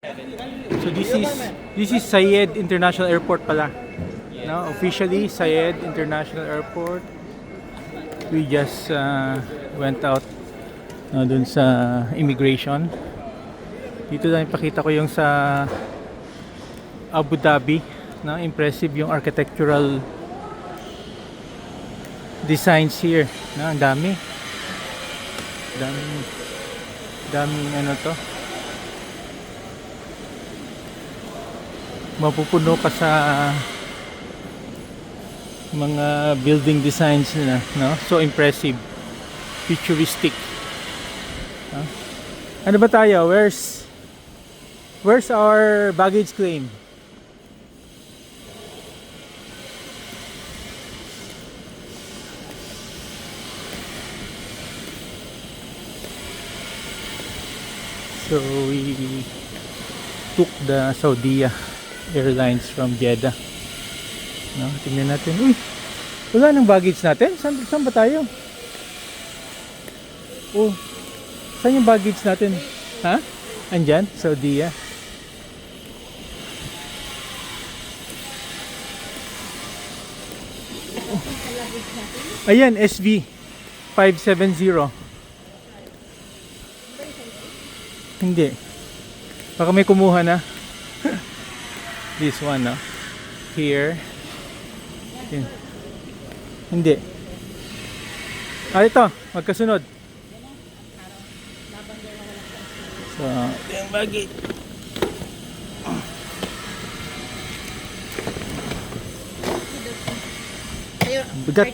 So this is Sayed International Airport pala. No, officially Sayed International Airport. We just went out dun sa immigration. Dito lang ipakita ko yung sa Abu Dhabi. No, impressive yung architectural designs here. No, ang dami. Daming ano to. Mapupuno ka sa mga building designs nila, no? So impressive, futuristic. Ano ba tayo? Where's our baggage claim? So we took the Saudia Airlines from Jeddah. No, tingnan natin. Uy, wala nang baggage natin. Saan ba tayo? Oh, saan yung baggage natin? Ha? Andyan, Saudia. Oh. Ayan, SV 570. Hindi. Baka may kumuha na. This one, no? Here. Yun. Hindi. Ito. Magkasunod. So, ito yung baggage. Bigat.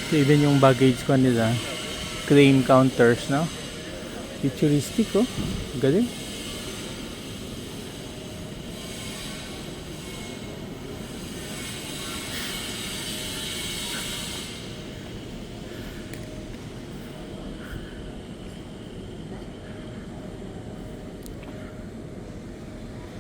So, even yung baggage ko nila, claim counters, no? Futuristic, oh. Galing.